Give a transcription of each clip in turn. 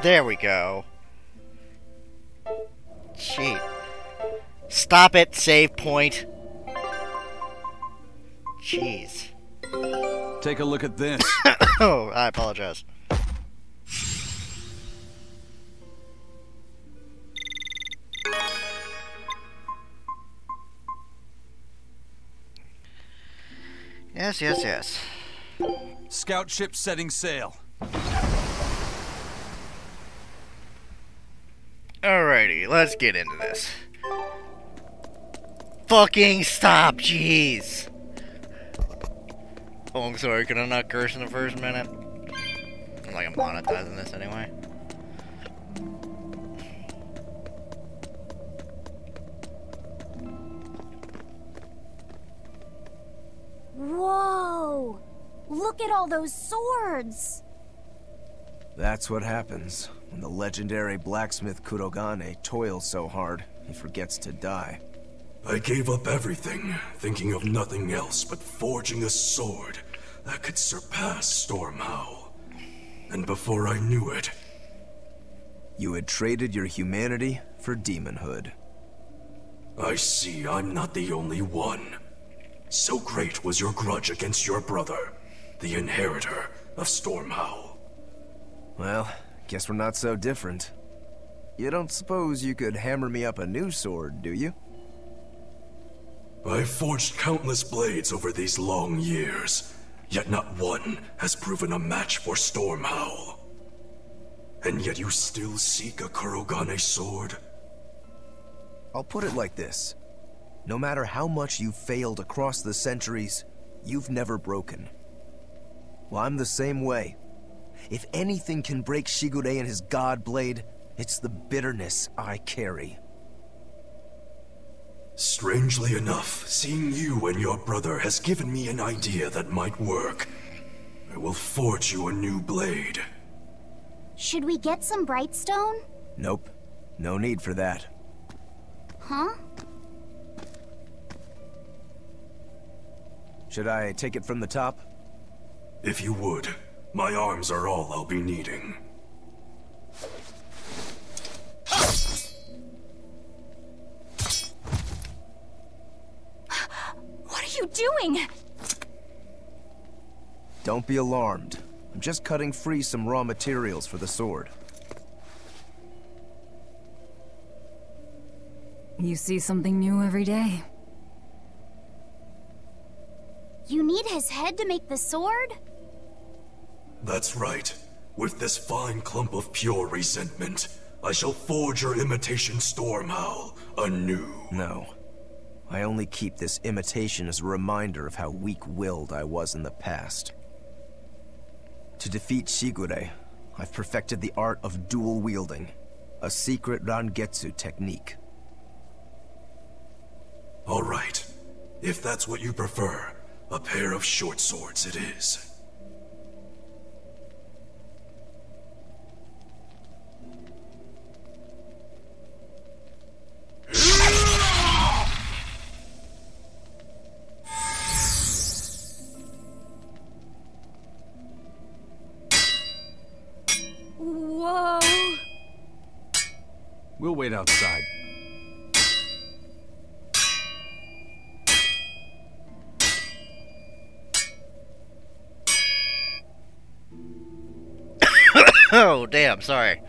There we go. Cheat. Stop it, save point. Jeez. Take a look at this. Oh, I apologize. Yes, yes, yes. Scout ship setting sail. Alrighty, let's get into this. Fucking stop, jeez. Oh, I'm sorry, could I not curse in the first minute? I'm like, I'm monetizing this anyway. Whoa! Look at all those swords! That's what happens when the legendary blacksmith Kurogane toils so hard, he forgets to die. I gave up everything, thinking of nothing else but forging a sword that could surpass Stormhowl. And before I knew it... You had traded your humanity for demonhood. I see I'm not the only one. So great was your grudge against your brother, the inheritor of Stormhowl. Well, guess we're not so different. You don't suppose you could hammer me up a new sword, do you? I've forged countless blades over these long years, yet not one has proven a match for Stormhowl. And yet you still seek a Kurogane sword? I'll put it like this. No matter how much you've failed across the centuries, you've never broken. Well, I'm the same way. If anything can break Shigure and his god blade, it's the bitterness I carry. Strangely enough, seeing you and your brother has given me an idea that might work. I will forge you a new blade. Should we get some Brightstone? Nope. No need for that. Huh? Should I take it from the top? If you would. My arms are all I'll be needing. What are you doing? Don't be alarmed. I'm just cutting free some raw materials for the sword. You see something new every day. You need his head to make the sword? That's right. With this fine clump of pure resentment, I shall forge your imitation Stormhowl anew. No. I only keep this imitation as a reminder of how weak-willed I was in the past. To defeat Shigure, I've perfected the art of dual wielding, a secret Rangetsu technique. All right. If that's what you prefer, a pair of short swords it is. Whoa! We'll wait outside. Oh, damn, sorry.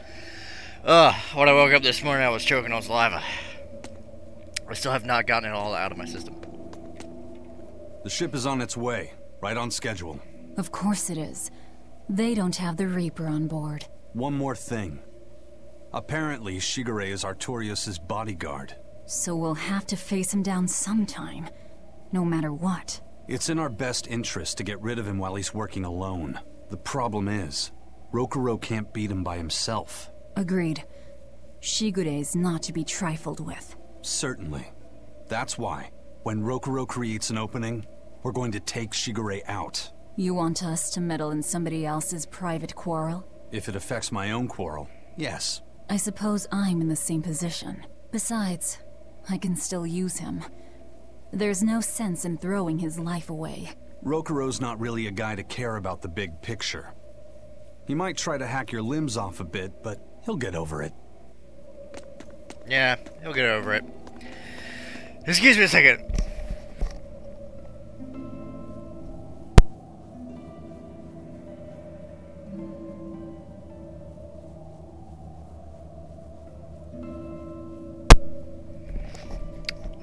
When I woke up this morning, I was choking on saliva. I still have not gotten it all out of my system. The ship is on its way, right on schedule. Of course it is. They don't have the Reaper on board. One more thing. Apparently, Shigure is Artorias' bodyguard. So we'll have to face him down sometime, no matter what. It's in our best interest to get rid of him while he's working alone. The problem is, Rokuro can't beat him by himself. Agreed. Shigure is not to be trifled with. Certainly. That's why, when Rokuro creates an opening, we're going to take Shigure out. You want us to meddle in somebody else's private quarrel? If it affects my own quarrel, yes. I suppose I'm in the same position. Besides, I can still use him. There's no sense in throwing his life away. Rokuro's not really a guy to care about the big picture. He might try to hack your limbs off a bit, but he'll get over it. Yeah, he'll get over it. Excuse me a second.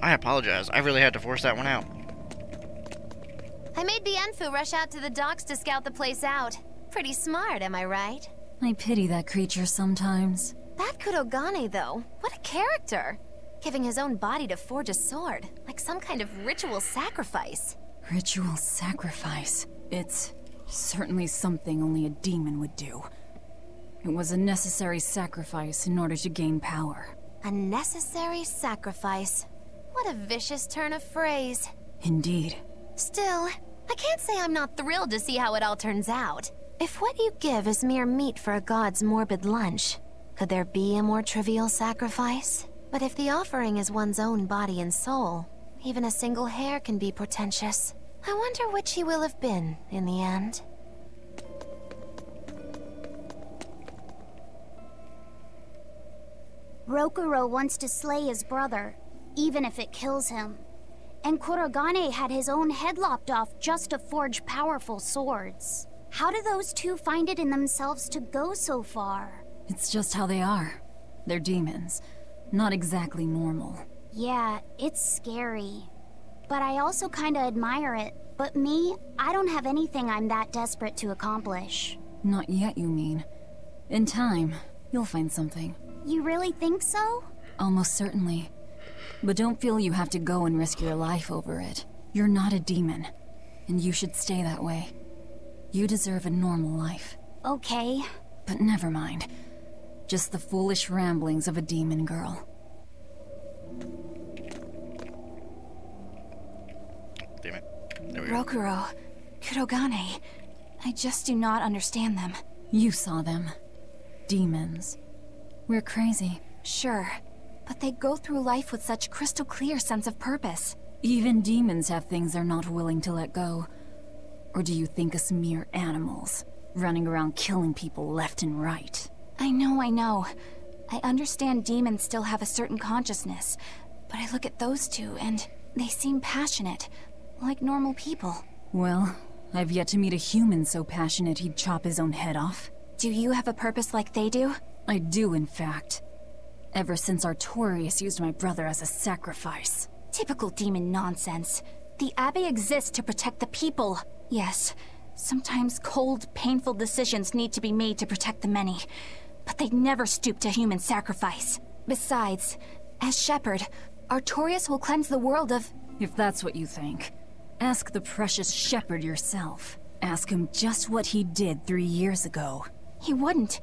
I apologize. I really had to force that one out. I made Bienfu rush out to the docks to scout the place out. Pretty smart, am I right? I pity that creature sometimes. That Kurogane, though, what a character! Giving his own body to forge a sword, like some kind of ritual sacrifice. Ritual sacrifice. It's certainly something only a demon would do. It was a necessary sacrifice in order to gain power. A necessary sacrifice. What a vicious turn of phrase. Indeed. Still, I can't say I'm not thrilled to see how it all turns out. If what you give is mere meat for a god's morbid lunch, could there be a more trivial sacrifice? But if the offering is one's own body and soul, even a single hair can be portentous. I wonder which he will have been in the end. Rokuro wants to slay his brother, even if it kills him. And Kurogane had his own head lopped off just to forge powerful swords. How do those two find it in themselves to go so far? It's just how they are. They're demons. Not exactly normal. Yeah, it's scary. But I also kinda admire it. But me, I don't have anything I'm that desperate to accomplish. Not yet, you mean. In time, you'll find something. You really think so? Almost certainly. But don't feel you have to go and risk your life over it. You're not a demon, and you should stay that way. You deserve a normal life. Okay. But never mind. Just the foolish ramblings of a demon girl. Damn it. There we go. Rokuro, Kurogane, I just do not understand them. You saw them. Demons. We're crazy. Sure, but they go through life with such crystal clear sense of purpose. Even demons have things they're not willing to let go. Or do you think us mere animals, running around killing people left and right? I know. I understand demons still have a certain consciousness, but I look at those two and they seem passionate, like normal people. Well, I've yet to meet a human so passionate he'd chop his own head off. Do you have a purpose like they do? I do, in fact. Ever since Artorius used my brother as a sacrifice. Typical demon nonsense. The Abbey exists to protect the people. Yes, sometimes cold, painful decisions need to be made to protect the many. But they'd never stoop to human sacrifice. Besides, as shepherd, Artorius will cleanse the world of... If that's what you think, ask the precious shepherd yourself. Ask him just what he did 3 years ago. He wouldn't.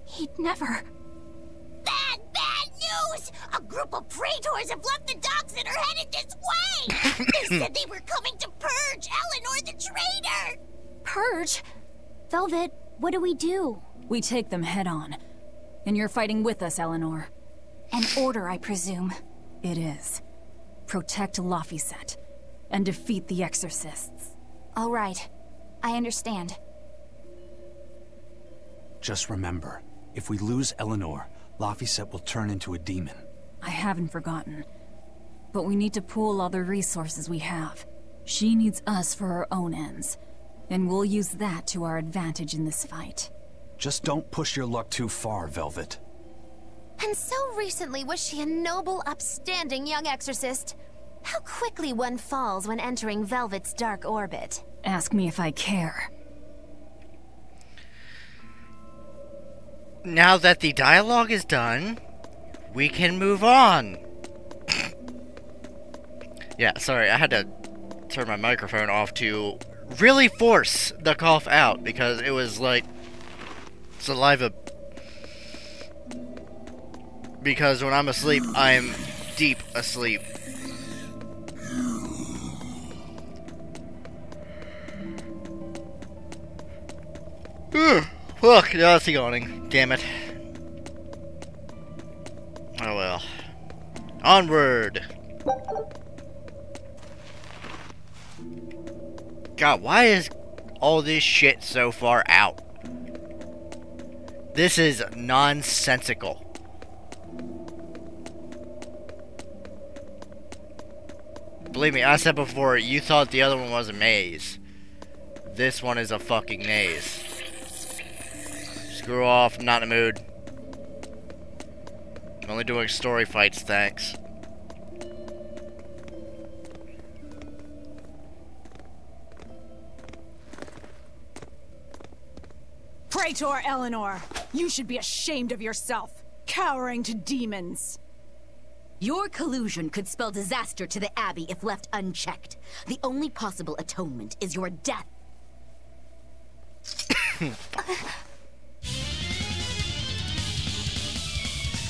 He'd never... Bad news! A group of praetors have left the docks and are headed this way! They said they were coming to purge Eleanor the traitor! Purge? Velvet, what do we do? We take them head on. And you're fighting with us, Eleanor. An order, I presume. It is. Protect Laphicet, and defeat the exorcists. All right. I understand. Just remember, if we lose Eleanor, Laphicet will turn into a demon. I haven't forgotten. But we need to pool all the resources we have. She needs us for her own ends. And we'll use that to our advantage in this fight. Just don't push your luck too far, Velvet. And so recently was she a noble, upstanding young exorcist. How quickly one falls when entering Velvet's dark orbit. Ask me if I care. Now that the dialogue is done, we can move on. Yeah, sorry, I had to turn my microphone off to really force the cough out because it was like saliva. Because when I'm asleep, I'm deep asleep. Look, now it's yawning. Damn it. Oh well. Onward. God, why is all this shit so far out? This is nonsensical. Believe me, I said before, you thought the other one was a maze. This one is a fucking maze. Screw off, I'm not in the mood. I'm only doing story fights, thanks. Praetor Eleanor, you should be ashamed of yourself, cowering to demons. Your collusion could spell disaster to the Abbey if left unchecked. The only possible atonement is your death.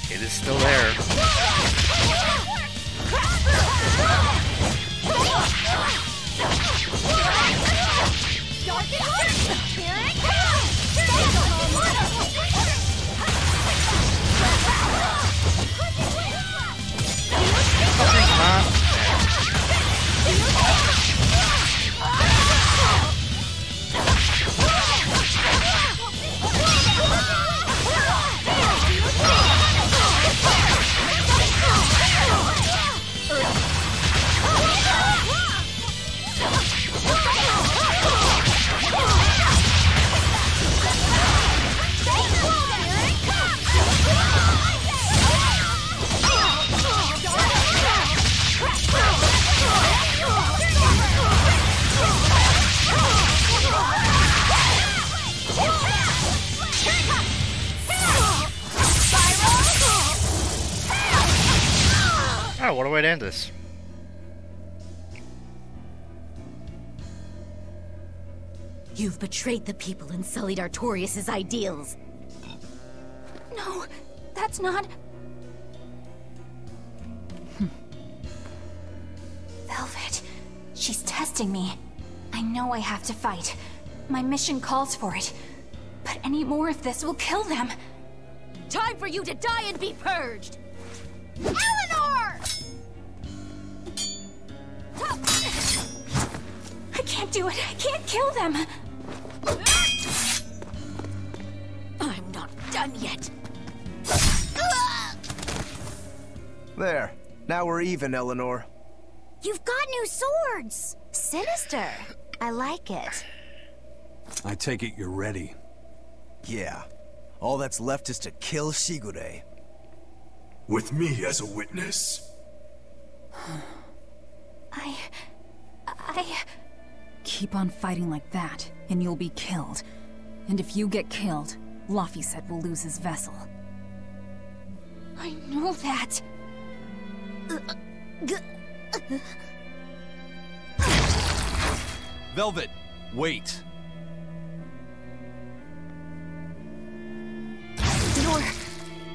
It is still there. Oh, what a way to end this. You've betrayed the people and sullied Artorias' ideals. No, that's not... Velvet, she's testing me. I know I have to fight. My mission calls for it. But any more of this will kill them. Time for you to die and be purged! Eleanor! I can't do it. I can't kill them. I'm not done yet. There. Now we're even, Eleanor. You've got new swords! Sinister. I like it. I take it you're ready. Yeah. All that's left is to kill Shigure. With me as a witness. I... Keep on fighting like that, and you'll be killed. And if you get killed, Laphicet will lose his vessel. I know that. Velvet, wait.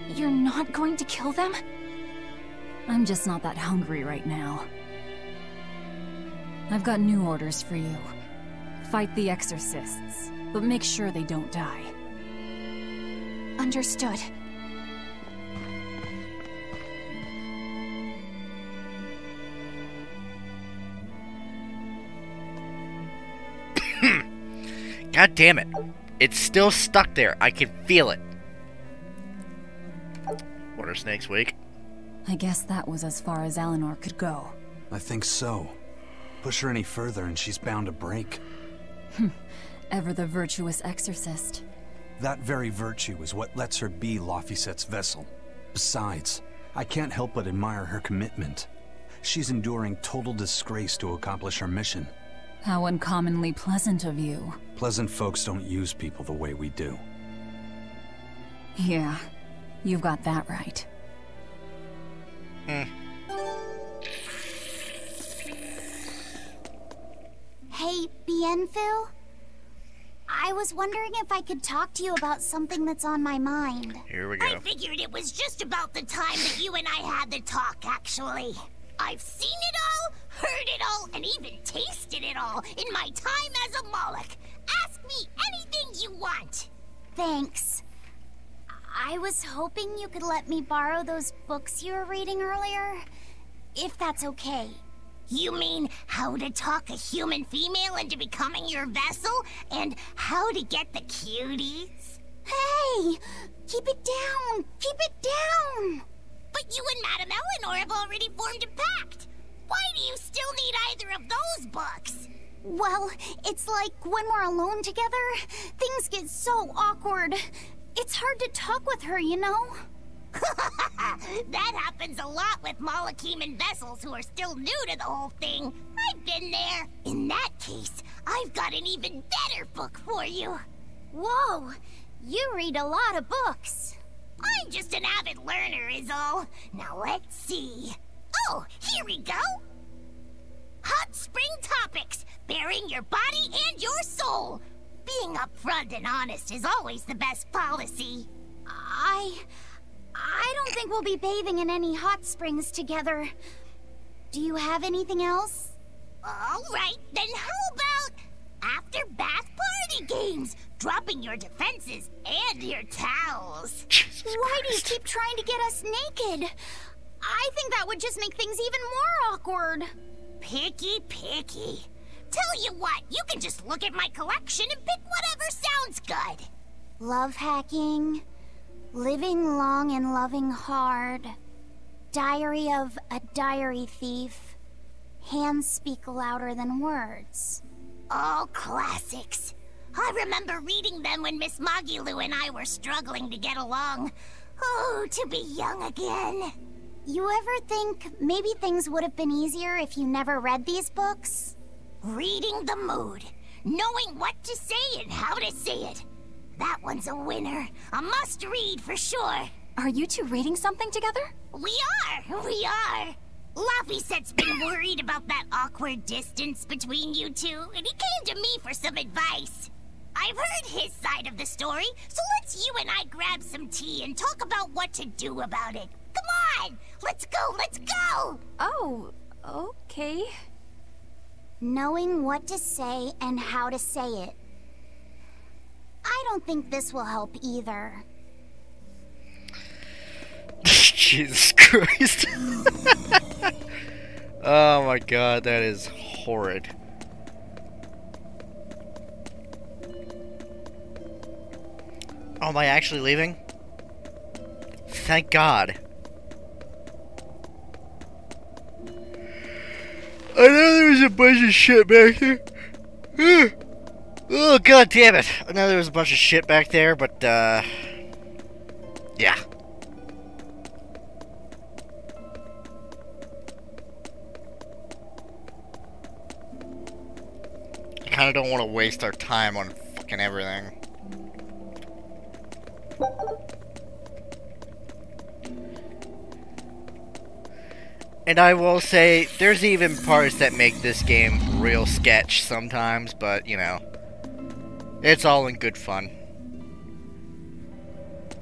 You're not going to kill them? I'm just not that hungry right now. I've got new orders for you. Fight the exorcists, but make sure they don't die. Understood. God damn it. It's still stuck there. I can feel it. Water Snakes Week. I guess that was as far as Eleanor could go. I think so. Push her any further and she's bound to break. Ever the virtuous exorcist. That very virtue is what lets her be Laphicet's vessel. Besides, I can't help but admire her commitment. She's enduring total disgrace to accomplish her mission. How uncommonly pleasant of you. Pleasant folks don't use people the way we do. Yeah, you've got that right. Hey, Bienfil? I was wondering if I could talk to you about something that's on my mind. Here we go. I figured it was just about the time that you and I had the talk, actually. I've seen it all, heard it all, and even tasted it all in my time as a Moloch. Ask me anything you want. Thanks. I was hoping you could let me borrow those books you were reading earlier, if that's okay. You mean how to talk a human female into becoming your vessel, and how to get the cuties? Hey! Keep it down! Keep it down! But you and Madame Eleanor have already formed a pact. Why do you still need either of those books? Well, it's like when we're alone together, things get so awkward. It's hard to talk with her, you know? That happens a lot with Malakim vessels who are still new to the whole thing. I've been there. In that case, I've got an even better book for you. Whoa! You read a lot of books. I'm just an avid learner is all. Now let's see. Oh, here we go. Hot Spring Topics, bearing your body and your soul. Being upfront and honest is always the best policy. I don't think we'll be bathing in any hot springs together. Do you have anything else? All right, then how about after-bath party games? Dropping your defenses and your towels. Why do you keep trying to get us naked? I think that would just make things even more awkward. Picky. Tell you what, you can just look at my collection and pick whatever sounds good. Love hacking, living long and loving hard, diary of a diary thief, hands speak louder than words. All classics. I remember reading them when Miss Magilu and I were struggling to get along. Oh, to be young again. You ever think maybe things would have been easier if you never read these books? Reading the mood. Knowing what to say and how to say it. That one's a winner. A must-read for sure. Are you two reading something together? We are. Laffysette's been worried about that awkward distance between you two, and he came to me for some advice. I've heard his side of the story, so let's you and I grab some tea and talk about what to do about it. Come on! Let's go! Oh, okay. Knowing what to say and how to say it. I don't think this will help either. Jesus Christ. Oh my god, that is horrid. Oh, am I actually leaving? Thank God. I know there was a bunch of shit back there. Oh, god damn it. I know there was a bunch of shit back there, but, yeah. I kinda don't want to waste our time on fucking everything. And I will say, there's even parts that make this game real sketch sometimes, but, you know, it's all in good fun.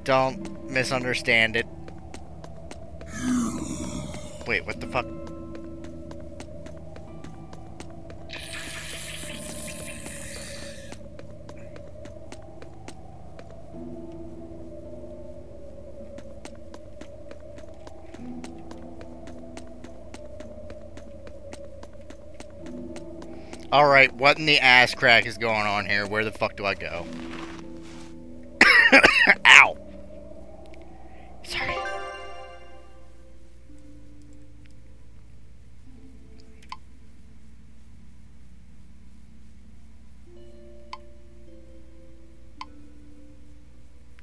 Don't misunderstand it. Wait, what the fuck? Alright, what in the ass crack is going on here? Where the fuck do I go? Ow! Sorry.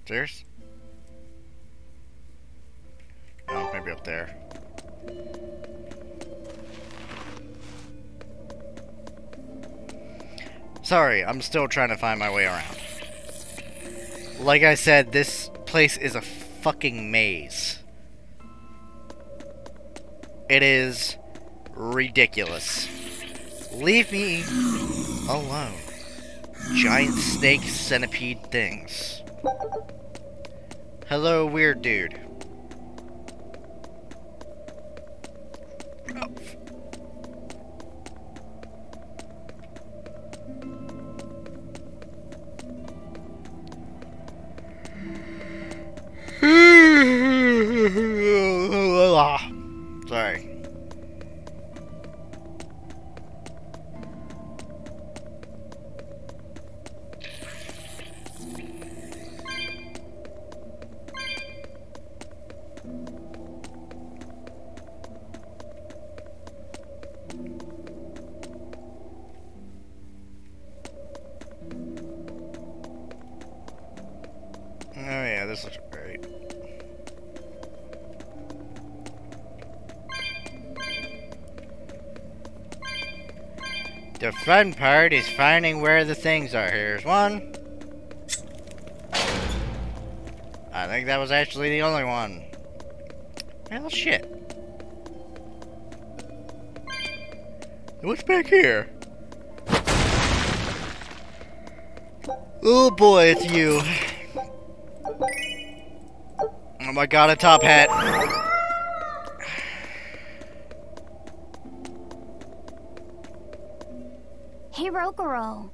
Stairs? Oh, maybe up there. Sorry, I'm still trying to find my way around. Like I said, this place is a fucking maze. It is ridiculous. Leave me alone. Giant snake centipede things. Hello, weird dude. Sorry. yeah, this looks great. The fun part is finding where the things are. Here's one. I think that was actually the only one. Well, shit. What's back here? Oh boy, it's you. Oh my god, a top hat. Hey, Rogoro.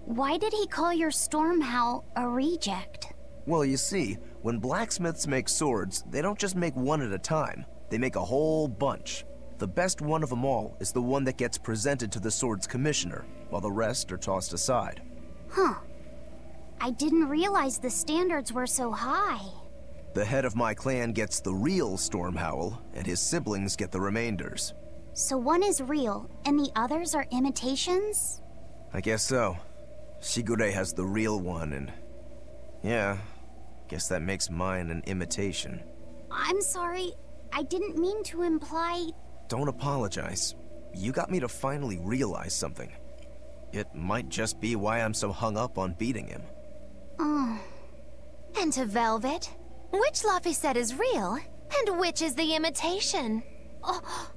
Why did he call your storm howl a reject? Well, you see, when blacksmiths make swords, they don't just make one at a time. They make a whole bunch. The best one of them all is the one that gets presented to the sword's commissioner, while the rest are tossed aside. Huh. I didn't realize the standards were so high. The head of my clan gets the real storm howl, and his siblings get the remainders. So one is real, and the others are imitations? I guess so. Shigure has the real one, and... yeah, guess that makes mine an imitation. I'm sorry, I didn't mean to imply... Don't apologize. You got me to finally realize something. It might just be why I'm so hung up on beating him. Oh. And to Velvet, which Laphicet is real, and which is the imitation? Oh,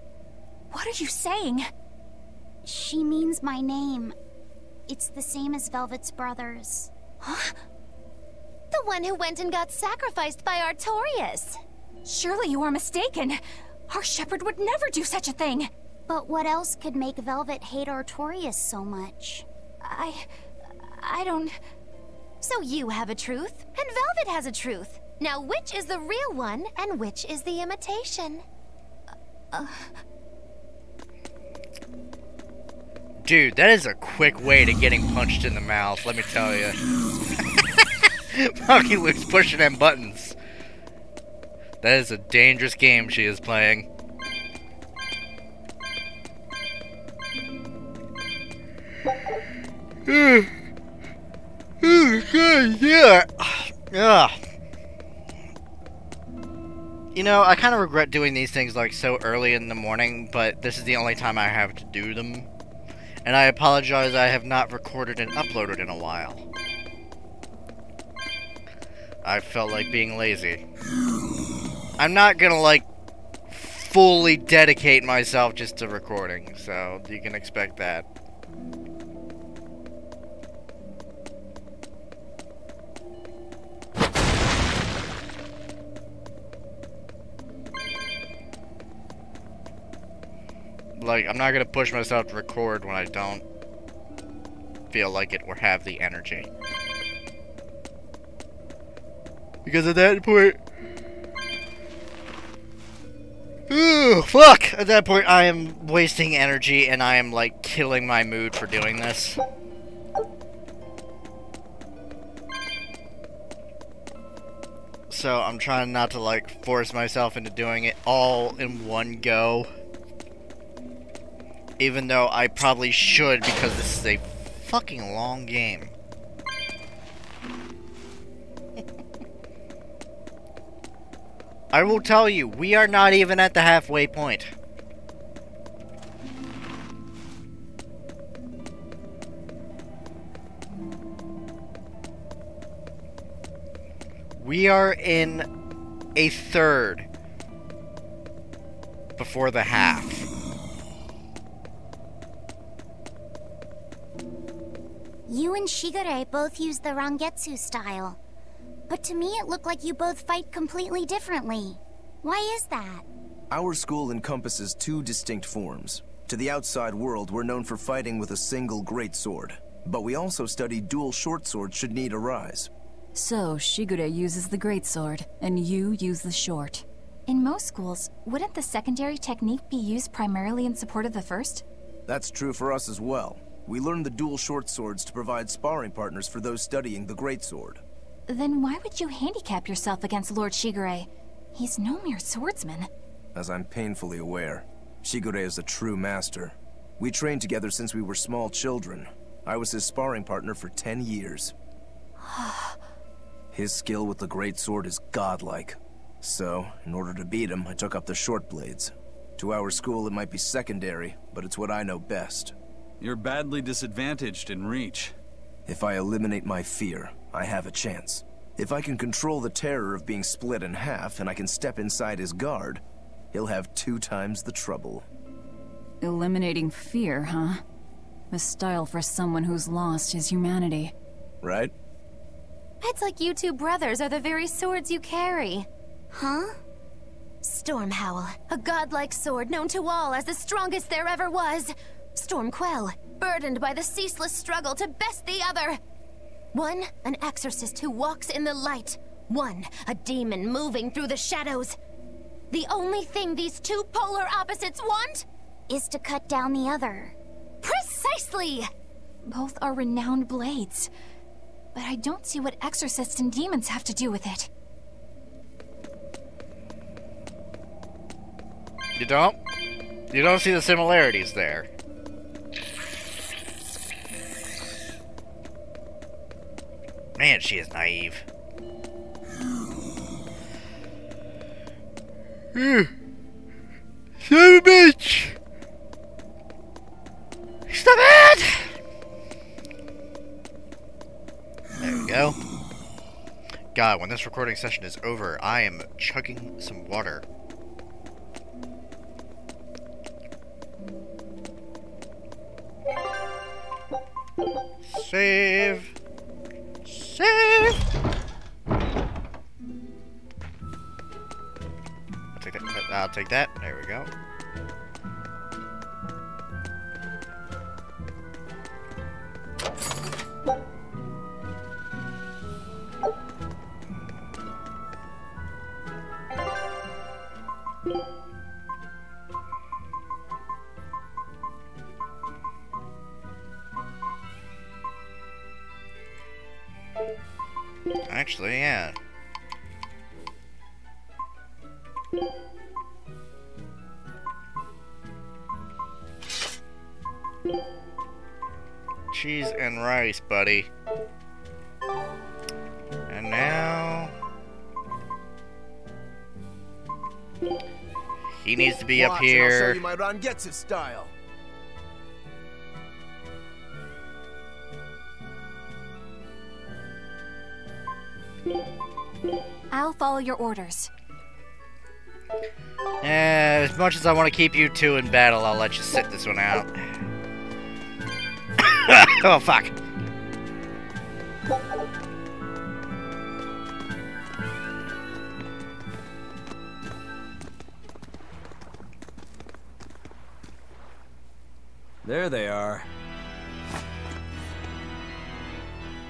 what are you saying? She means my name. It's the same as Velvet's brothers. Huh? The one who went and got sacrificed by Artorias. Surely you are mistaken. Our shepherd would never do such a thing. But what else could make Velvet hate Artorias so much? I don't... So you have a truth, and Velvet has a truth. Now which is the real one, and which is the imitation? Dude, that is a quick way to getting punched in the mouth, let me tell you. Monkey Luke's pushing them buttons. That is a dangerous game she is playing. Yeah. You know, I kind of regret doing these things like so early in the morning, but this is the only time I have to do them. And I apologize, I have not recorded and uploaded in a while. I felt like being lazy. I'm not gonna, like, fully dedicate myself just to recording, so you can expect that. Like, I'm not gonna push myself to record when I don't feel like it or have the energy. Because at that point... ooh, fuck! At that point, I am wasting energy and I am, like, killing my mood for doing this. So, I'm trying not to, like, force myself into doing it all in one go. Even though I probably should, because this is a fucking long game. I will tell you, we are not even at the halfway point. We are in a third before the half. You and Shigure both use the Rangetsu style. But to me it looked like you both fight completely differently. Why is that? Our school encompasses two distinct forms. To the outside world, we're known for fighting with a single greatsword. But we also study dual short swords should need arise. So, Shigure uses the greatsword, and you use the short. In most schools, wouldn't the secondary technique be used primarily in support of the first? That's true for us as well. We learn the dual short swords to provide sparring partners for those studying the greatsword. Then why would you handicap yourself against Lord Shigure? He's no mere swordsman. As I'm painfully aware, Shigure is a true master. We trained together since we were small children. I was his sparring partner for 10 years. His skill with the greatsword is godlike. So, in order to beat him, I took up the short blades. To our school, it might be secondary, but it's what I know best. You're badly disadvantaged in reach. If I eliminate my fear, I have a chance. If I can control the terror of being split in half and I can step inside his guard, he'll have 2 times the trouble. Eliminating fear, huh? A style for someone who's lost his humanity. Right? It's like you two brothers are the very swords you carry. Huh? Stormhowl, a godlike sword known to all as the strongest there ever was. Stormquell, burdened by the ceaseless struggle to best the other. One, an exorcist who walks in the light. One, a demon moving through the shadows. The only thing these two polar opposites want is to cut down the other. Precisely! Both are renowned blades, but I don't see what exorcists and demons have to do with it. You don't? You don't see the similarities there. Man, she is naive. Son of a bitch! Stop it! There we go. God, when this recording session is over, I am chugging some water. Save. Save. I'll take that. There we go. Actually, yeah. Cheese and rice, buddy. And now he needs to be up here. I'll show you my Ron Gets It style. I'll follow your orders. As much as I want to keep you two in battle, I'll let you sit this one out. Oh, fuck. There they are.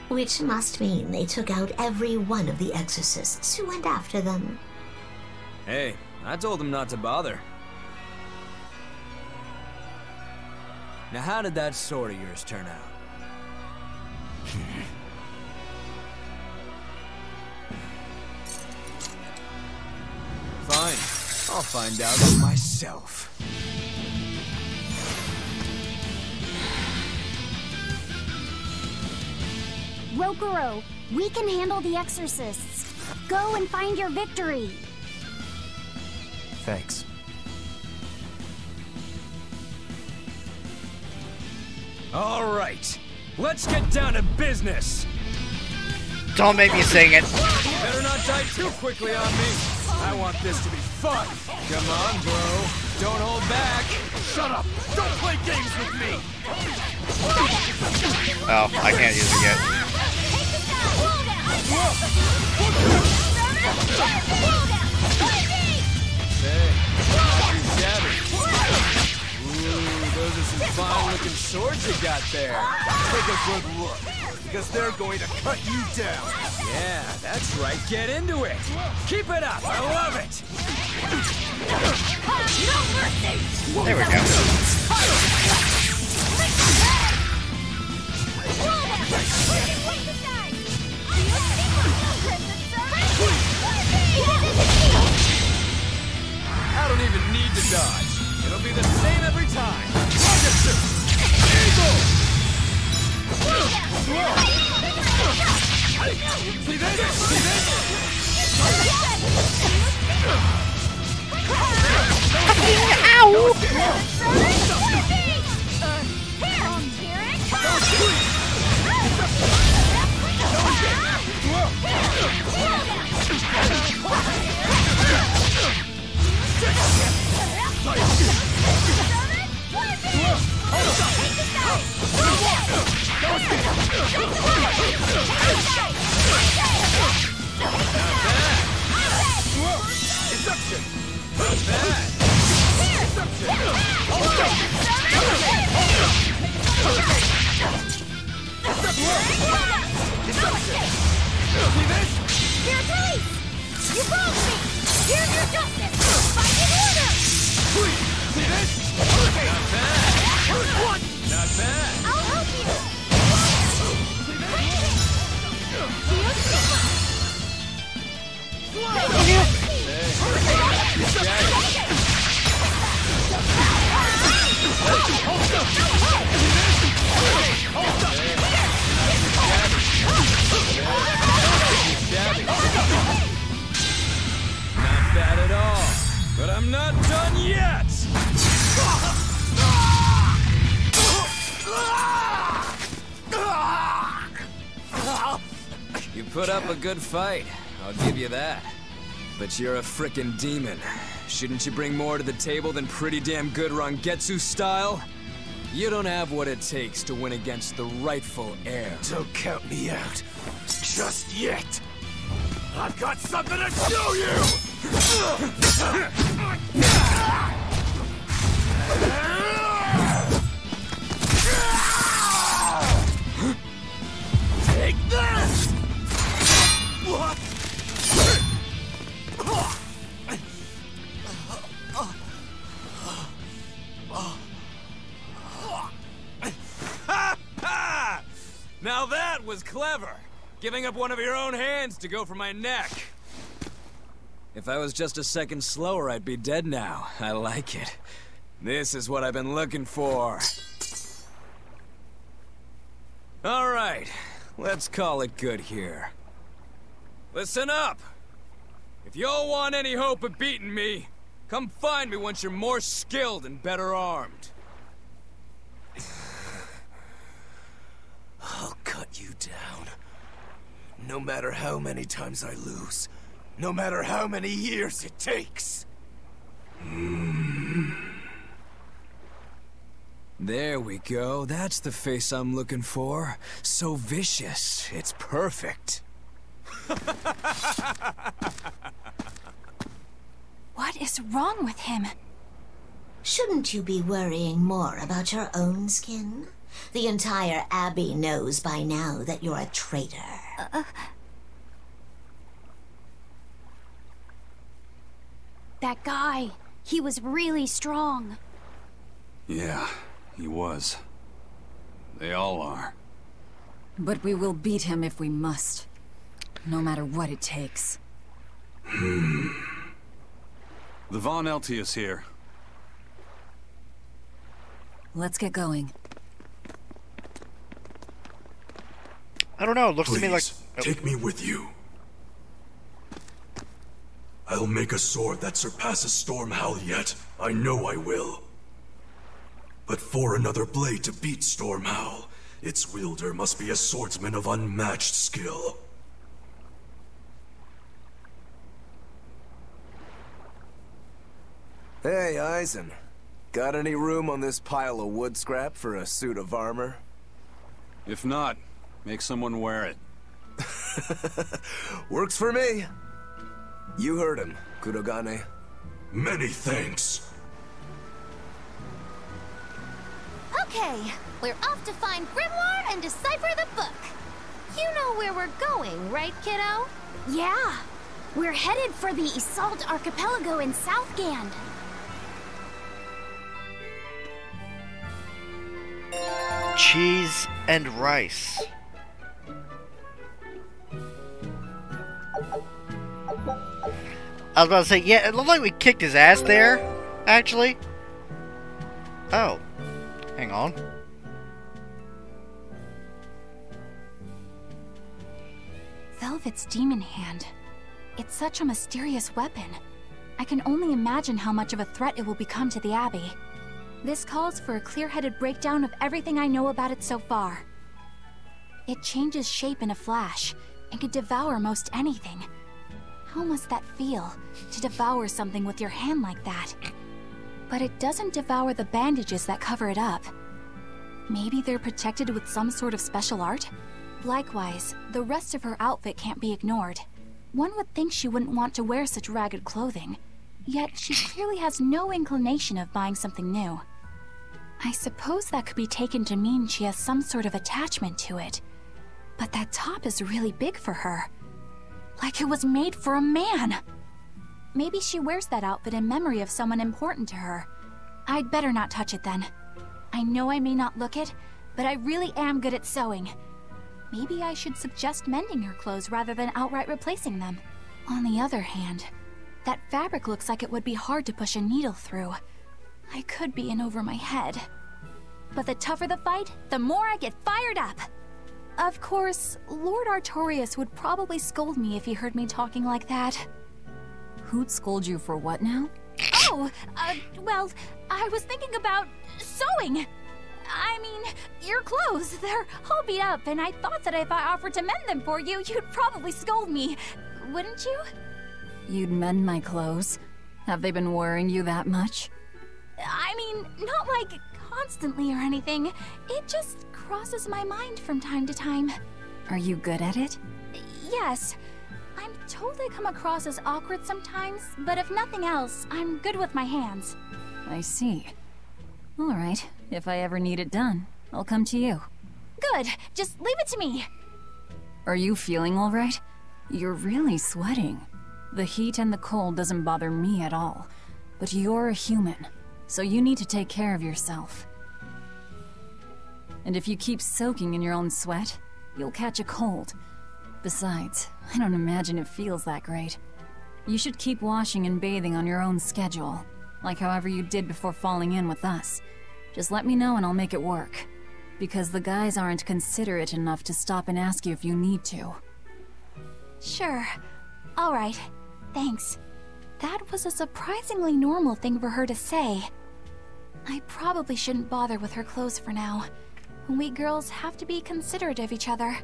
Which must mean they took out every one of the exorcists who went after them. Hey, I told them not to bother. Now how did that sword of yours turn out? Fine, I'll find out myself. Rokuro, we can handle the exorcists. Go and find your victory. Thanks. All right, let's get down to business. Don't make me sing it. Better not die too quickly on me. I want this to be fun. Come on, bro. Don't hold back. Shut up. Don't play games with me. Oh, I can't use it yet. Hey, not too shabby. Ooh, those are some fine-looking swords you got there. Take a good look, because they're going to cut you down. Yeah, that's right. Get into it. Keep it up. I love it. There we go. I don't even need to dodge. It'll be the same every time. Rocket suit. Eagle. See this? See this? Not bad at all, but I'm not done yet! You put up a good fight, I'll give you that. But you're a frickin' demon. Shouldn't you bring more to the table than pretty damn good Rangetsu style? You don't have what it takes to win against the rightful heir. Don't count me out. Just yet. I've got something to show you! Take this! Now that was clever! Giving up one of your own hands to go for my neck. If I was just a second slower, I'd be dead now. I like it. This is what I've been looking for. Alright, let's call it good here. Listen up! If y'all want any hope of beating me, come find me once you're more skilled and better armed. I'll cut you down. No matter how many times I lose. No matter how many years it takes. There we go. That's the face I'm looking for. So vicious. It's perfect. What is wrong with him? Shouldn't you be worrying more about your own skin? The entire Abbey knows by now that you're a traitor. That guy, he was really strong. Yeah, he was. They all are. But we will beat him if we must. No matter what it takes. The Von Eltius here. Let's get going. I don't know, it looks to me like... take me with you. I'll make a sword that surpasses Stormhowl yet. I know I will. But for another blade to beat Stormhowl, its wielder must be a swordsman of unmatched skill. Hey, Eisen. Got any room on this pile of wood scrap for a suit of armor? If not, make someone wear it. Works for me. You heard him, Kurogane. Many thanks. Okay, we're off to find Grimoire and decipher the book. You know where we're going, right, kiddo? Yeah, we're headed for the Isolde Archipelago in Southgand. Cheese and rice. I was about to say, yeah, it looked like we kicked his ass there, actually. Oh, hang on. Velvet's demon hand. It's such a mysterious weapon. I can only imagine how much of a threat it will become to the Abbey. This calls for a clear-headed breakdown of everything I know about it so far. It changes shape in a flash, and can devour most anything. How must that feel, to devour something with your hand like that? But it doesn't devour the bandages that cover it up. Maybe they're protected with some sort of special art? Likewise, the rest of her outfit can't be ignored. One would think she wouldn't want to wear such ragged clothing, yet she clearly has no inclination of buying something new. I suppose that could be taken to mean she has some sort of attachment to it. But that top is really big for her. Like it was made for a man. Maybe she wears that outfit in memory of someone important to her. I'd better not touch it then. I know I may not look it, but I really am good at sewing. Maybe I should suggest mending her clothes rather than outright replacing them. On the other hand, that fabric looks like it would be hard to push a needle through. I could be in over my head. But the tougher the fight, the more I get fired up. Of course, Lord Artorius would probably scold me if he heard me talking like that. Who'd scold you for what now? Oh, well, I was thinking about sewing. I mean, your clothes, they're all beat up, and I thought that if I offered to mend them for you, you'd probably scold me. Wouldn't you? You'd mend my clothes? Have they been worrying you that much? I mean, not like constantly or anything. It just crosses my mind from time to time. Are you good at it? Yes. I'm told I come across as awkward sometimes, but if nothing else, I'm good with my hands. I see. Alright, if I ever need it done, I'll come to you. Good, just leave it to me. Are you feeling alright? You're really sweating. The heat and the cold doesn't bother me at all. But you're a human, so you need to take care of yourself. And if you keep soaking in your own sweat, you'll catch a cold. Besides, I don't imagine it feels that great. You should keep washing and bathing on your own schedule, like however you did before falling in with us. Just let me know and I'll make it work. Because the guys aren't considerate enough to stop and ask you if you need to. Sure. Alright. Thanks. That was a surprisingly normal thing for her to say. I probably shouldn't bother with her clothes for now. We girls have to be considerate of each other.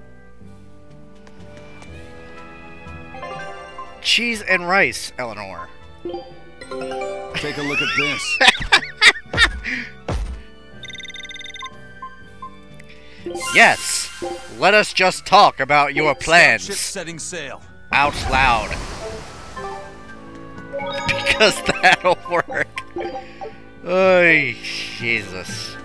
Cheese and rice, Eleanor. Take a look at this. Yes! Let us just talk about your plans. Ship setting sail. Out loud. Because that'll work. Oh, Jesus.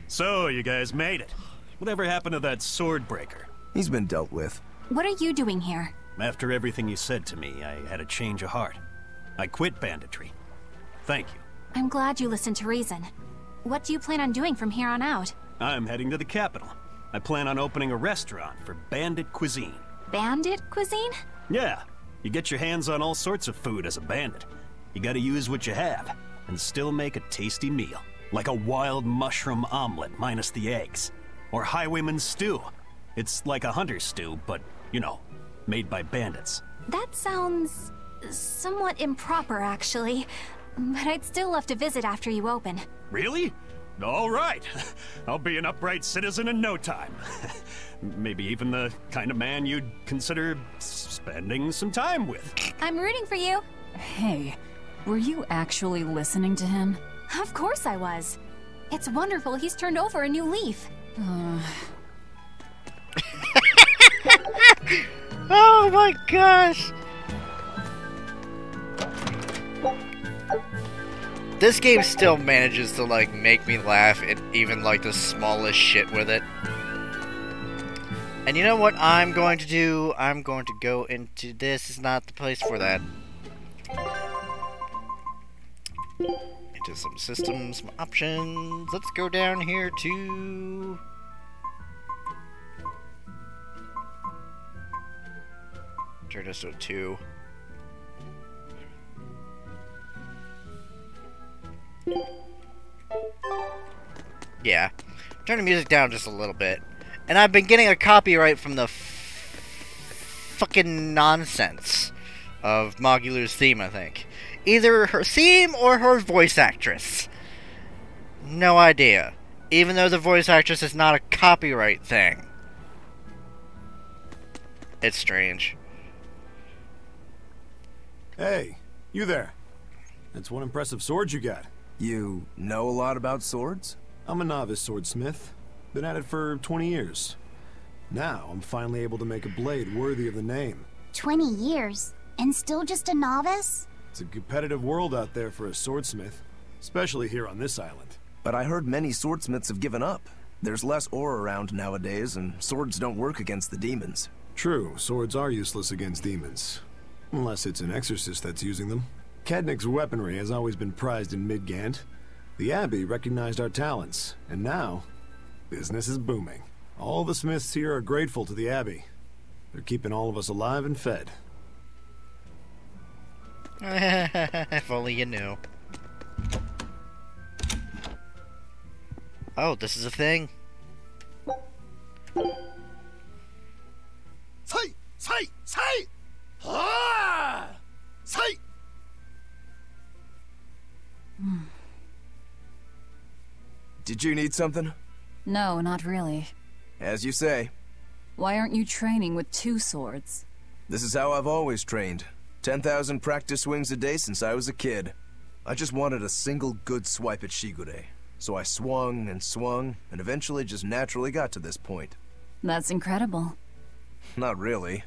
So, you guys made it. Whatever happened to that sword breaker? He's been dealt with. What are you doing here? After everything you said to me, I had a change of heart. I quit banditry. Thank you. I'm glad you listened to reason. What do you plan on doing from here on out? I'm heading to the capital. I plan on opening a restaurant for bandit cuisine. Bandit cuisine? Yeah. You get your hands on all sorts of food as a bandit. You gotta use what you have, and still make a tasty meal. Like a wild mushroom omelet minus the eggs. Or highwayman's stew. It's like a hunter's stew, but, you know, made by bandits. That sounds somewhat improper, actually. But I'd still love to visit after you open. Really? All right. I'll be an upright citizen in no time. Maybe even the kind of man you'd consider spending some time with. I'm rooting for you. Hey, were you actually listening to him? Of course I was. It's wonderful he's turned over a new leaf. Oh my gosh! This game still manages to, like, make me laugh at even, like, the smallest shit with it. And you know what I'm going to do? I'm going to go into... This is not the place for that. Into some systems, some options. Let's go down here to... Turn this to a 2. Yeah. Turn the music down just a little bit. And I've been getting a copyright from the fucking nonsense of Magulu's theme, I think. Either her theme or her voice actress. No idea. Even though the voice actress is not a copyright thing. It's strange. Hey, you there. That's one impressive sword you got. You know a lot about swords? I'm a novice swordsmith. Been at it for 20 years. Now, I'm finally able to make a blade worthy of the name. 20 years? And still just a novice? It's a competitive world out there for a swordsmith. Especially here on this island. But I heard many swordsmiths have given up. There's less ore around nowadays, and swords don't work against the demons. True, swords are useless against demons. Unless it's an exorcist that's using them. Kednik's weaponry has always been prized in Midgand. The Abbey recognized our talents, and now, business is booming. All the smiths here are grateful to the Abbey. They're keeping all of us alive and fed. If only you knew. Oh, this is a thing? Say! Say! Say! Ah! Say! Did you need something? No, not really. As you say. Why aren't you training with 2 swords? This is how I've always trained. 10,000 practice swings a day since I was a kid. I just wanted a single good swipe at Shigure. So I swung, and eventually just naturally got to this point. That's incredible. Not really.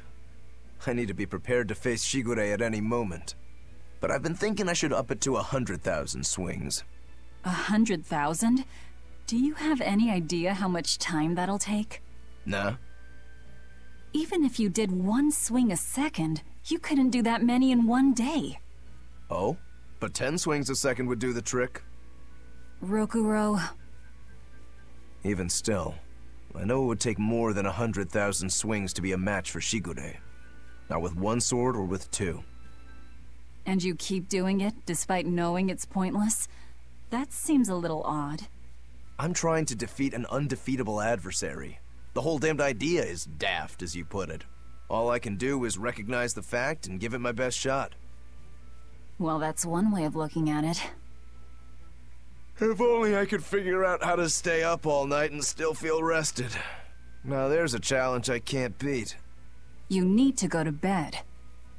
I need to be prepared to face Shigure at any moment. But I've been thinking I should up it to 100,000 swings. 100,000? Do you have any idea how much time that'll take? Nah. Even if you did 1 swing a second, you couldn't do that many in 1 day. Oh? But 10 swings a second would do the trick. Rokuro. Even still, I know it would take more than 100,000 swings to be a match for Shigure. Not with 1 sword or with 2. And you keep doing it, despite knowing it's pointless? That seems a little odd. I'm trying to defeat an undefeatable adversary. The whole damned idea is daft, as you put it. All I can do is recognize the fact and give it my best shot. Well, that's one way of looking at it. If only I could figure out how to stay up all night and still feel rested. Now there's a challenge I can't beat. You need to go to bed.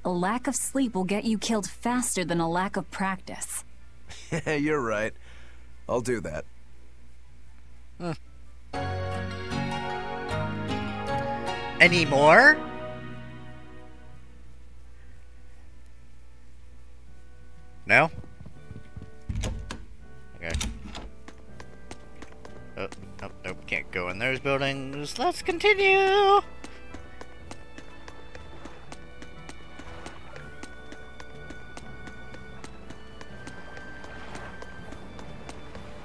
A lack of sleep will get you killed faster than a lack of practice. You're right. I'll do that. Any more? No? Okay. Oh, nope, can't go in those buildings. Let's continue!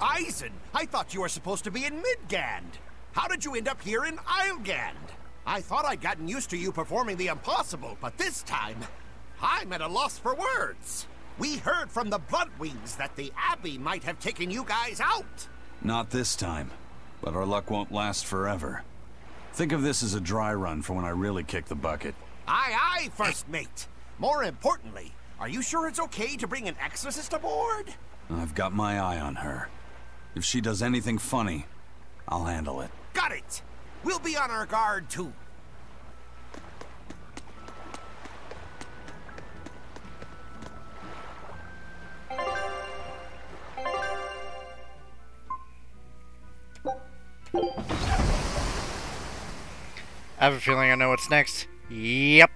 Eisen, I thought you were supposed to be in Midgand. How did you end up here in Islegand? I thought I'd gotten used to you performing the impossible, but this time, I'm at a loss for words. We heard from the Bloodwings that the Abbey might have taken you guys out. Not this time, but our luck won't last forever. Think of this as a dry run for when I really kick the bucket. Aye, aye, First Mate. More importantly, are you sure it's okay to bring an exorcist aboard? I've got my eye on her. If she does anything funny, I'll handle it. Got it! We'll be on our guard, too. I have a feeling I know what's next. Yep.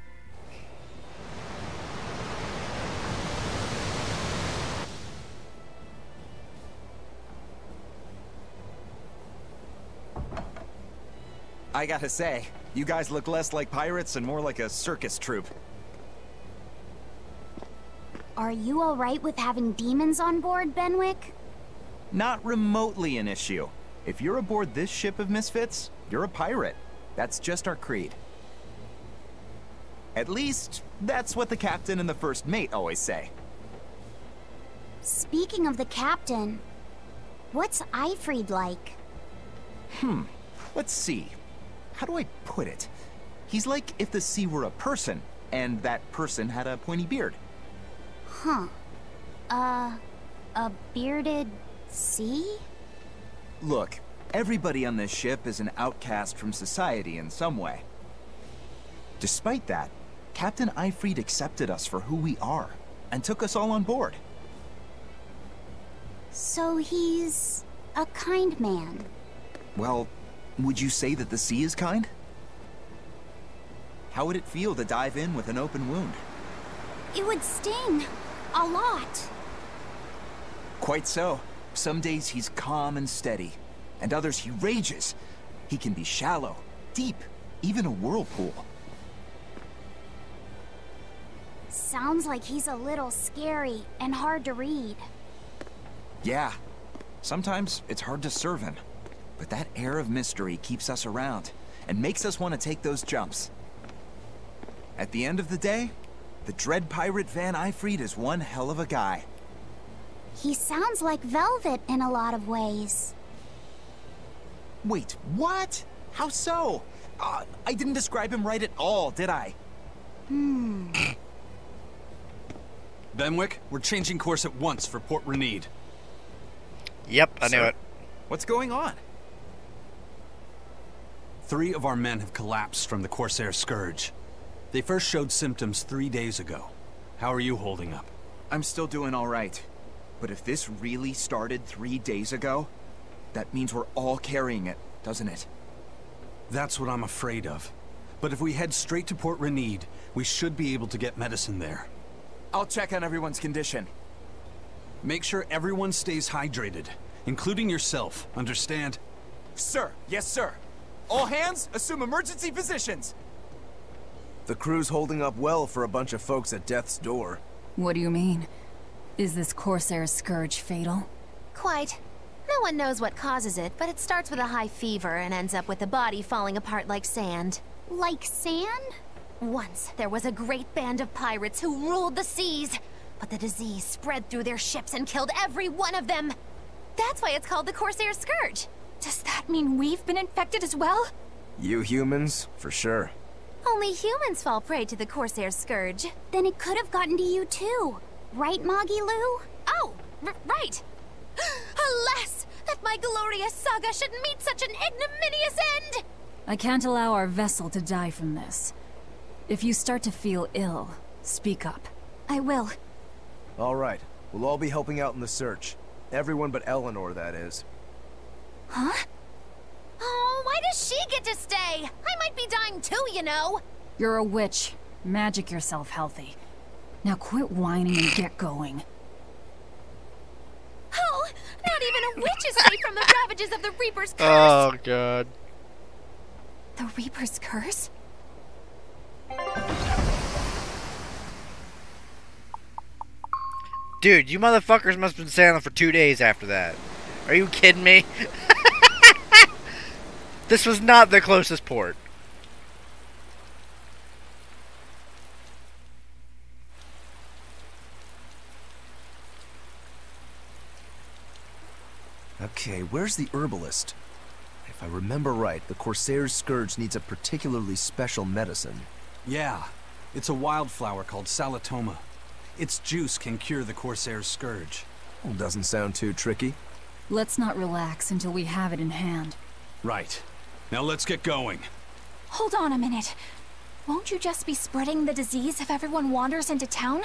I gotta say, you guys look less like pirates and more like a circus troupe. Are you alright with having demons on board, Benwick? Not remotely an issue. If you're aboard this ship of misfits, you're a pirate. That's just our creed. At least, that's what the captain and the first mate always say. Speaking of the captain, what's Eifried like? Let's see. How do I put it? He's like if the sea were a person, and that person had a pointy beard. Huh. A bearded sea? Look, everybody on this ship is an outcast from society in some way. Despite that, Captain Eifried accepted us for who we are, and took us all on board. So he's a kind man. Well, would you say that the sea is kind? How would it feel to dive in with an open wound? It would sting. A lot. Quite so. Some days he's calm and steady, and others he rages. He can be shallow, deep, even a whirlpool. Sounds like he's a little scary and hard to read. Yeah. Sometimes it's hard to serve him. But that air of mystery keeps us around, and makes us want to take those jumps. At the end of the day, the dread pirate Van Eifried is one hell of a guy. He sounds like Velvet in a lot of ways. Wait, what? How so? I didn't describe him right at all, did I? Benwick, we're changing course at once for Port Renede. Yep, I knew it. What's going on? 3 of our men have collapsed from the Corsair Scourge. They first showed symptoms 3 days ago. How are you holding up? I'm still doing all right. But if this really started 3 days ago, that means we're all carrying it, doesn't it? That's what I'm afraid of. But if we head straight to Port Renede, we should be able to get medicine there. I'll check on everyone's condition. Make sure everyone stays hydrated, including yourself, understand? Sir, yes sir. All hands, assume emergency positions. The crew's holding up well for a bunch of folks at death's door. What do you mean? Is this Corsair Scourge fatal? Quite. No one knows what causes it, but it starts with a high fever and ends up with the body falling apart like sand. Like sand? Once, there was a great band of pirates who ruled the seas, but the disease spread through their ships and killed every one of them. That's why it's called the Corsair Scourge. Does that mean we've been infected as well? You humans, for sure. Only humans fall prey to the Corsair Scourge. Then it could have gotten to you too. Right, Moggy Lou? Oh, right. Alas, that my glorious saga should meet such an ignominious end! I can't allow our vessel to die from this. If you start to feel ill, speak up. I will. All right. We'll all be helping out in the search. Everyone but Eleanor, that is. Huh? Oh, why does she get to stay? I might be dying too, you know. You're a witch. Magic yourself healthy. Now quit whining and get going. Oh, not even a witch is safe from the ravages of the Reaper's curse. Oh, God. The Reaper's curse? Dude, you motherfuckers must have been sailing for 2 days after that. Are you kidding me? This was not the closest port. Okay, where's the herbalist? If I remember right, the Corsair's Scourge needs a particularly special medicine. Yeah, it's a wildflower called Salatoma. Its juice can cure the Corsair's Scourge. Well, doesn't sound too tricky. Let's not relax until we have it in hand. Right. Now let's get going. Hold on a minute. Won't you just be spreading the disease if everyone wanders into town?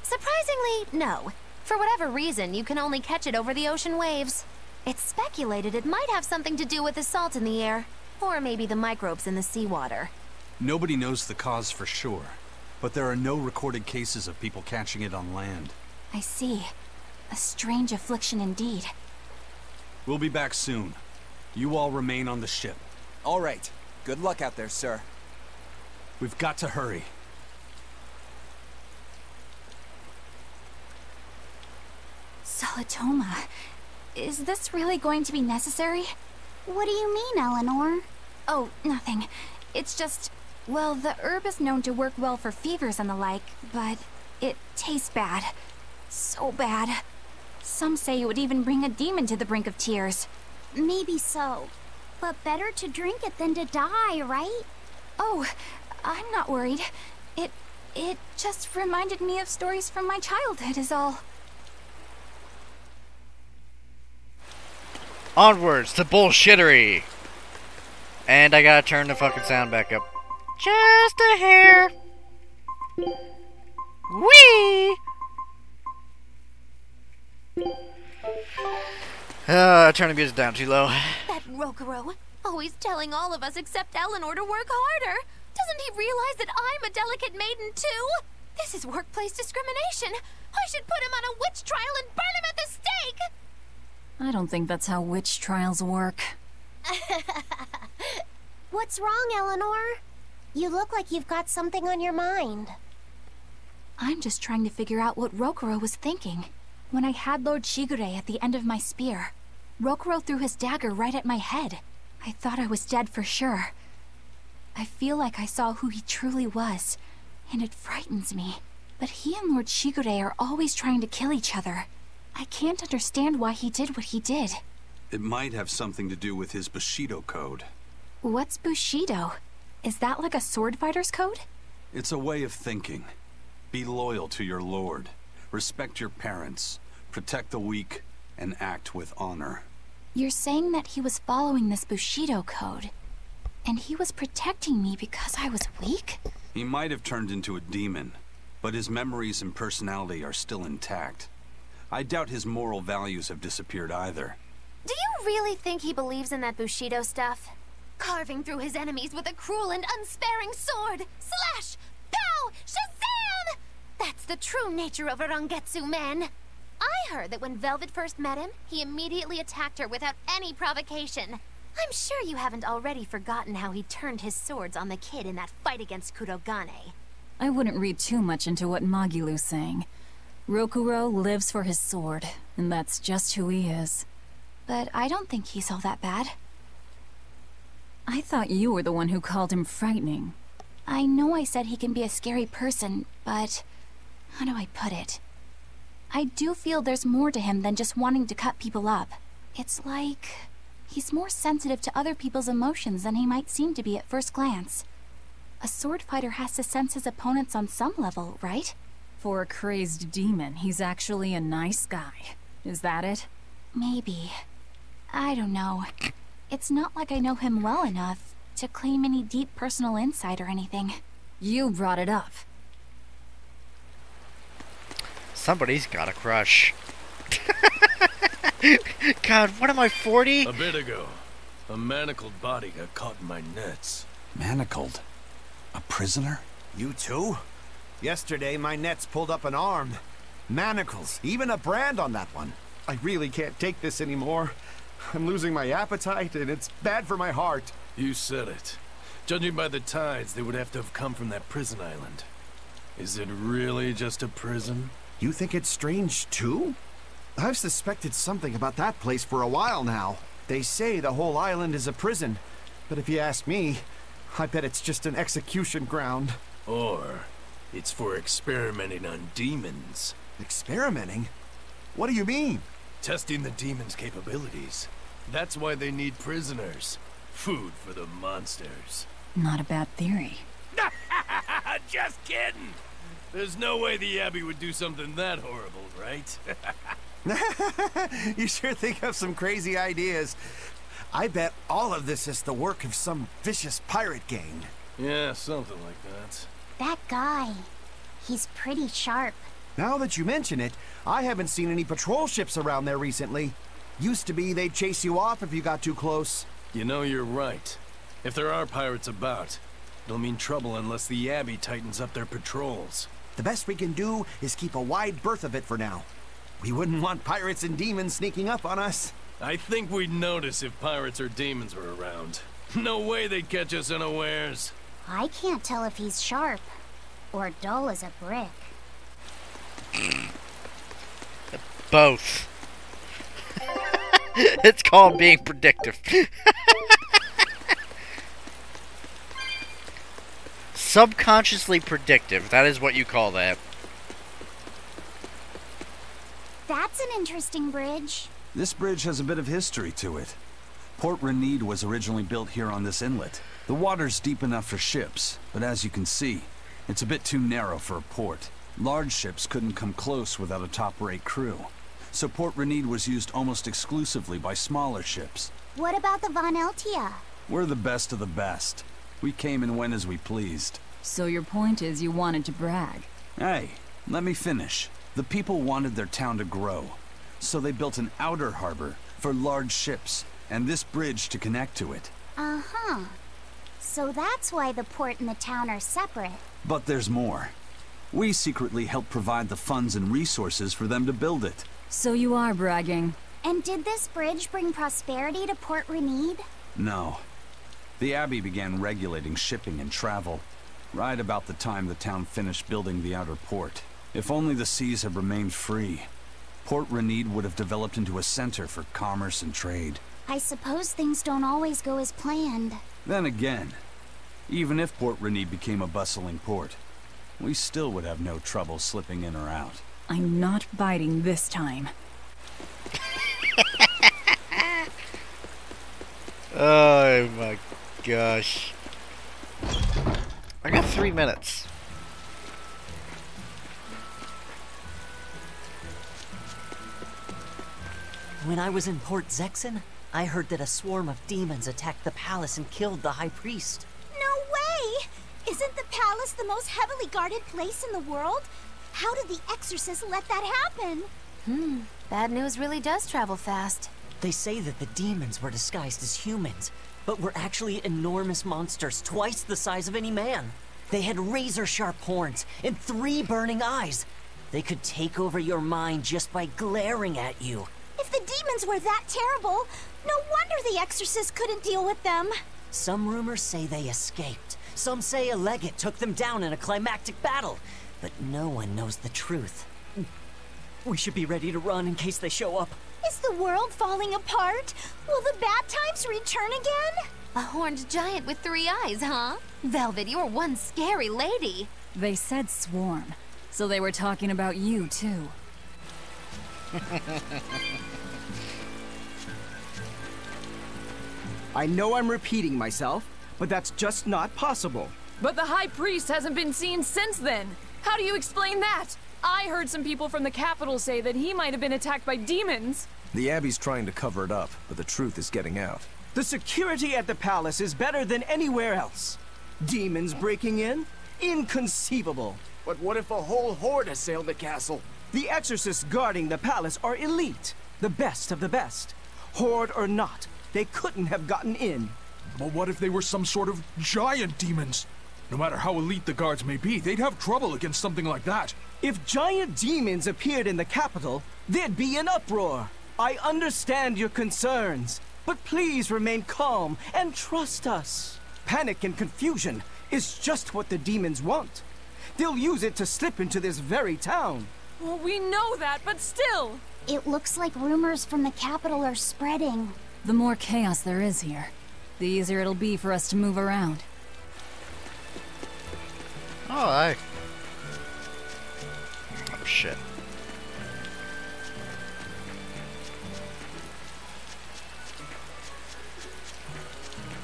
Surprisingly, no. For whatever reason, you can only catch it over the ocean waves. It's speculated it might have something to do with the salt in the air, or maybe the microbes in the seawater. Nobody knows the cause for sure, but there are no recorded cases of people catching it on land. I see. A strange affliction indeed. We'll be back soon. You all remain on the ship. All right. Good luck out there, sir. We've got to hurry. Salatoma. Is this really going to be necessary? What do you mean, Eleanor? Oh, nothing. It's just... Well, the herb is known to work well for fevers and the like, but it tastes bad. So bad. Some say it would even bring a demon to the brink of tears. Maybe so. But better to drink it than to die, right? Oh, I'm not worried. It just reminded me of stories from my childhood is all. Onwards to bullshittery! And I gotta turn the fucking sound back up. Just a hair! Whee! Turn the music down too low. That Rokuro, always telling all of us except Eleanor to work harder. Doesn't he realize that I'm a delicate maiden too? This is workplace discrimination. I should put him on a witch trial and burn him at the stake! I don't think that's how witch trials work. What's wrong, Eleanor? You look like you've got something on your mind. I'm just trying to figure out what Rokuro was thinking. When I had Lord Shigure at the end of my spear, Rokuro threw his dagger right at my head. I thought I was dead for sure. I feel like I saw who he truly was, and it frightens me. But he and Lord Shigure are always trying to kill each other. I can't understand why he did what he did. It might have something to do with his Bushido code. What's Bushido? Is that like a sword fighter's code? It's a way of thinking. Be loyal to your lord. Respect your parents. Protect the weak. And act with honor. You're saying that he was following this Bushido code, and he was protecting me because I was weak? He might have turned into a demon, but his memories and personality are still intact. I doubt his moral values have disappeared either. Do you really think he believes in that Bushido stuff? Carving through his enemies with a cruel and unsparing sword! Slash! Pow! Shazam! That's the true nature of a Rangetsu man! I heard that when Velvet first met him, he immediately attacked her without any provocation. I'm sure you haven't already forgotten how he turned his swords on the kid in that fight against Kurogane. I wouldn't read too much into what Magilu's saying. Rokuro lives for his sword, and that's just who he is. But I don't think he's all that bad. I thought you were the one who called him frightening. I know I said he can be a scary person, but how do I put it? I do feel there's more to him than just wanting to cut people up. It's like he's more sensitive to other people's emotions than he might seem to be at first glance. A sword fighter has to sense his opponents on some level, right? For a crazed demon, he's actually a nice guy. Is that it? Maybe. I don't know. It's not like I know him well enough to claim any deep personal insight or anything. You brought it up. Somebody's got a crush. God, what am I, 40? A bit ago, a manacled body got caught in my nets. Manacled? A prisoner? You too? Yesterday, my nets pulled up an arm. Manacles, even a brand on that one. I really can't take this anymore. I'm losing my appetite, and it's bad for my heart. You said it. Judging by the tides, they would have to have come from that prison island. Is it really just a prison? You think it's strange, too? I've suspected something about that place for a while now. They say the whole island is a prison, but if you ask me, I bet it's just an execution ground. Or it's for experimenting on demons. Experimenting? What do you mean? Testing the demons' capabilities. That's why they need prisoners. Food for the monsters. Not a bad theory. Just kidding! There's no way the Abbey would do something that horrible, right? You sure think of some crazy ideas. I bet all of this is the work of some vicious pirate gang. Yeah, something like that. That guy, he's pretty sharp. Now that you mention it, I haven't seen any patrol ships around there recently. Used to be they'd chase you off if you got too close. You know, you're right. If there are pirates about, it'll mean trouble unless the Abbey tightens up their patrols. The best we can do is keep a wide berth of it for now. We wouldn't want pirates and demons sneaking up on us. I think we'd notice if pirates or demons were around. No way they'd catch us unawares. I can't tell if he's sharp or dull as a brick. Both. It's called being predictive. Subconsciously predictive. That is what you call that. That's an interesting bridge. This bridge has a bit of history to it. Port Renede was originally built here on this inlet. The water's deep enough for ships, but as you can see, it's a bit too narrow for a port. Large ships couldn't come close without a top-rate crew. So Port Renede was used almost exclusively by smaller ships. What about the Von Eltia? We're the best of the best. We came and went as we pleased. So your point is you wanted to brag? Hey, let me finish. The people wanted their town to grow, so they built an outer harbor for large ships, and this bridge to connect to it. Uh-huh. So that's why the port and the town are separate. But there's more. We secretly helped provide the funds and resources for them to build it. So you are bragging. And did this bridge bring prosperity to Port Renede? No. The Abbey began regulating shipping and travel, right about the time the town finished building the outer port. If only the seas had remained free, Port Renede would have developed into a center for commerce and trade. I suppose things don't always go as planned. Then again, even if Port Renede became a bustling port, we still would have no trouble slipping in or out. I'm not biting this time. Oh my gosh. I got 3 minutes. When I was in Port Zexen, I heard that a swarm of demons attacked the palace and killed the High Priest. No way! Isn't the palace the most heavily guarded place in the world? How did the exorcists let that happen? Bad news really does travel fast. They say that the demons were disguised as humans, but were actually enormous monsters, twice the size of any man. They had razor-sharp horns and 3 burning eyes. They could take over your mind just by glaring at you. If the demons were that terrible, no wonder the exorcists couldn't deal with them. Some rumors say they escaped. Some say a legate took them down in a climactic battle. But no one knows the truth. We should be ready to run in case they show up. Is the world falling apart? Will the bad times return again? A horned giant with 3 eyes, huh? Velvet, you're one scary lady. They said swarm, so they were talking about you too. I know I'm repeating myself, but that's just not possible. But the High Priest hasn't been seen since then. How do you explain that? I heard some people from the capital say that he might have been attacked by demons. The Abbey's trying to cover it up, but the truth is getting out. The security at the palace is better than anywhere else. Demons breaking in? Inconceivable. But what if a whole horde assailed the castle? The exorcists guarding the palace are elite, the best of the best. Horde or not, they couldn't have gotten in. But what if they were some sort of giant demons? No matter how elite the guards may be, they'd have trouble against something like that. If giant demons appeared in the capital, there'd be an uproar. I understand your concerns, but please remain calm and trust us. Panic and confusion is just what the demons want. They'll use it to slip into this very town. Well, we know that, but still! It looks like rumors from the capital are spreading. The more chaos there is here, the easier it'll be for us to move around. Oh, oh, shit.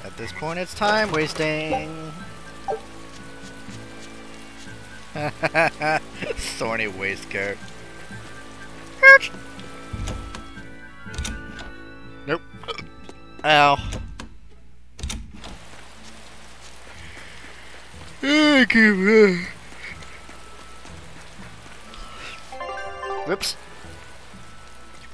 At this point, it's time wasting. Thorny waistcoat. Nope. Ow. Whoops.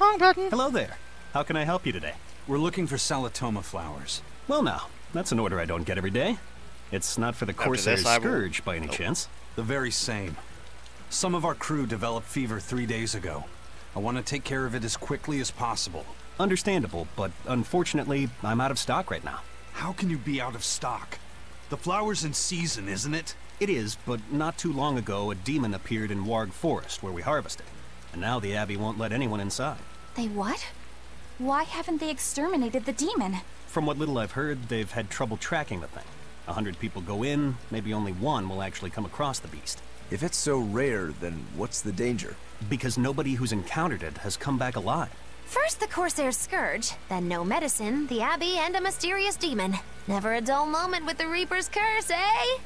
Wrong button. Hello there. How can I help you today? We're looking for Salatoma flowers. Well now, that's an order I don't get every day. It's not for the Corsair's Scourge by any chance. The very same. Some of our crew developed fever 3 days ago. I want to take care of it as quickly as possible. Understandable, but unfortunately, I'm out of stock right now. How can you be out of stock? The flower's in season, isn't it? It is, but not too long ago, a demon appeared in Warg Forest, where we harvested. And now the Abbey won't let anyone inside. They what? Why haven't they exterminated the demon? From what little I've heard, they've had trouble tracking the thing. 100 people go in, maybe only 1 will actually come across the beast. If it's so rare, then what's the danger? Because nobody who's encountered it has come back alive. First the Corsair's Scourge, then no medicine, the Abbey, and a mysterious demon. Never a dull moment with the Reaper's Curse, eh?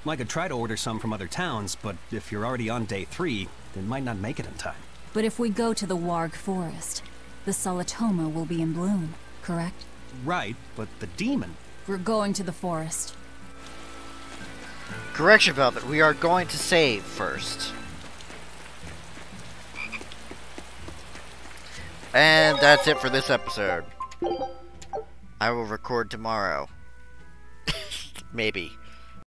I could try to order some from other towns, but if you're already on day 3, it might not make it in time. But if we go to the Warg Forest, the Solatoma will be in bloom, correct? Right, but the demon... We're going to the forest. Correction, Velvet. We are going to save first. And that's it for this episode. I will record tomorrow. Maybe.